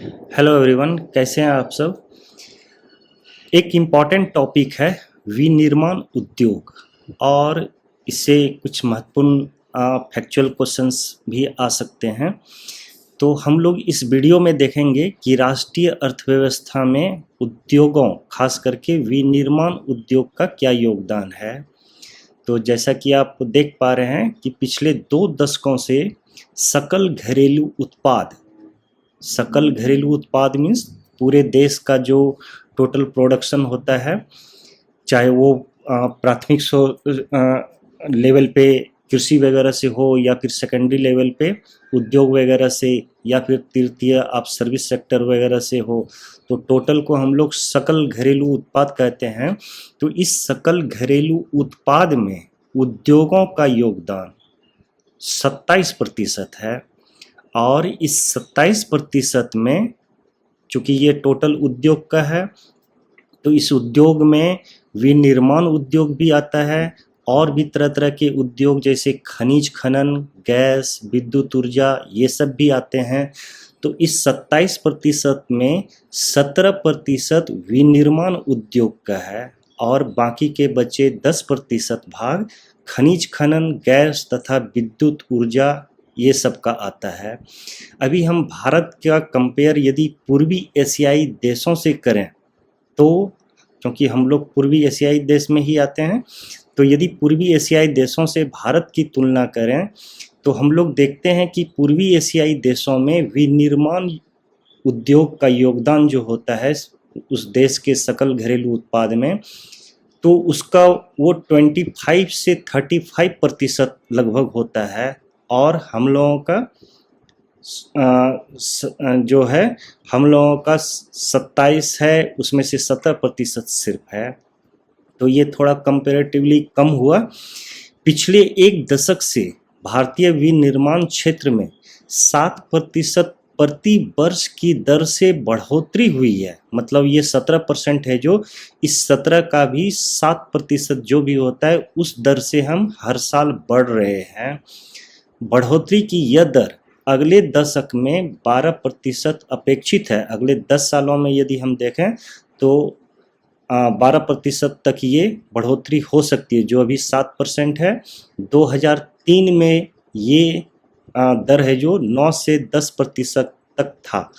Hello everyone, कैसे हैं आप सब। एक इम्पॉर्टेंट टॉपिक है विनिर्माण उद्योग और इससे कुछ महत्वपूर्ण फैक्चुअल क्वेश्चंस भी आ सकते हैं। तो हम लोग इस वीडियो में देखेंगे कि राष्ट्रीय अर्थव्यवस्था में उद्योगों, खास करके विनिर्माण उद्योग का क्या योगदान है। तो जैसा कि आप देख पा रहे हैं कि पिछले 2 दशकों से सकल घरेलू उत्पाद मीन्स पूरे देश का जो टोटल प्रोडक्शन होता है, चाहे वो प्राथमिक लेवल पे कृषि वगैरह से हो या फिर सेकेंडरी लेवल पे उद्योग वगैरह से या फिर तृतीय आप सर्विस सेक्टर वगैरह से हो, तो टोटल को हम लोग सकल घरेलू उत्पाद कहते हैं। तो इस सकल घरेलू उत्पाद में उद्योगों का योगदान 27% है और इस 27% में, चूंकि ये टोटल उद्योग का है, तो इस उद्योग में विनिर्माण उद्योग भी आता है और भी तरह तरह के उद्योग जैसे खनिज खनन, गैस, विद्युत ऊर्जा, ये सब भी आते हैं। तो इस 27% में 17% विनिर्माण उद्योग का है और बाकी के बचे 10% भाग खनिज खनन, गैस तथा विद्युत ऊर्जा, ये सब का आता है। अभी हम भारत का कंपेयर यदि पूर्वी एशियाई देशों से करें, तो क्योंकि हम लोग पूर्वी एशियाई देश में ही आते हैं, तो यदि पूर्वी एशियाई देशों से भारत की तुलना करें तो हम लोग देखते हैं कि पूर्वी एशियाई देशों में विनिर्माण उद्योग का योगदान जो होता है उस देश के सकल घरेलू उत्पाद में, तो उसका वो 25 से 35% लगभग होता है और हम लोगों का जो है, हम लोगों का 27 है, उसमें से 17% सिर्फ है। तो ये थोड़ा कंपैरेटिवली कम हुआ। पिछले 1 दशक से भारतीय विनिर्माण क्षेत्र में 7% प्रति वर्ष की दर से बढ़ोतरी हुई है। मतलब ये 17% है, जो इस 17 का भी 7% जो भी होता है उस दर से हम हर साल बढ़ रहे हैं। बढ़ोतरी की यह दर अगले दशक में 12% अपेक्षित है। अगले 10 सालों में यदि हम देखें तो 12% तक ये बढ़ोतरी हो सकती है, जो अभी 7% है। 2003 में ये दर है जो 9 से 10% तक था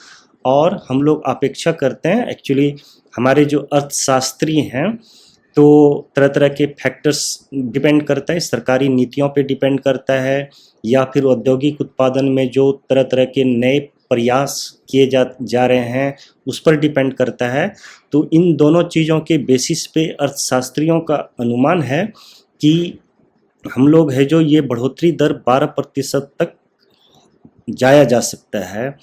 और हम लोग अपेक्षा करते हैं, एक्चुअली हमारे जो अर्थशास्त्री हैं, तो तरह तरह के फैक्टर्स डिपेंड करता है, सरकारी नीतियों पे डिपेंड करता है या फिर औद्योगिक उत्पादन में जो तरह तरह के नए प्रयास किए जा रहे हैं उस पर डिपेंड करता है। तो इन दोनों चीज़ों के बेसिस पे अर्थशास्त्रियों का अनुमान है कि हम लोग है जो ये बढ़ोतरी दर 12% तक जाया जा सकता है।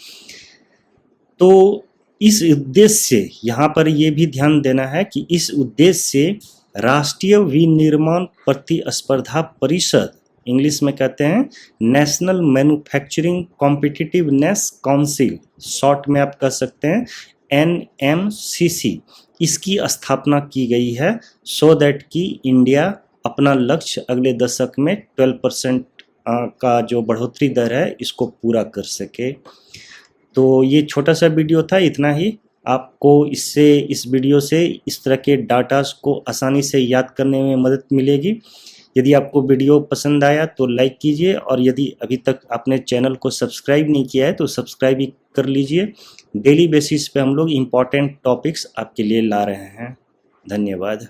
तो इस उद्देश्य से यहाँ पर ये भी ध्यान देना है कि इस उद्देश्य से राष्ट्रीय विनिर्माण प्रतिस्पर्धा परिषद, इंग्लिश में कहते हैं national manufacturing competitiveness council, short में आप कह सकते हैं NMCC, इसकी स्थापना की गई है सो दैट कि इंडिया अपना लक्ष्य अगले दशक में 12% का जो बढ़ोतरी दर है इसको पूरा कर सके। तो ये छोटा सा वीडियो था, इतना ही। आपको इस वीडियो से इस तरह के डाटास को आसानी से याद करने में मदद मिलेगी। यदि आपको वीडियो पसंद आया तो लाइक कीजिए और यदि अभी तक आपने चैनल को सब्सक्राइब नहीं किया है तो सब्सक्राइब भी कर लीजिए। डेली बेसिस पे हम लोग इम्पॉर्टेंट टॉपिक्स आपके लिए ला रहे हैं। धन्यवाद।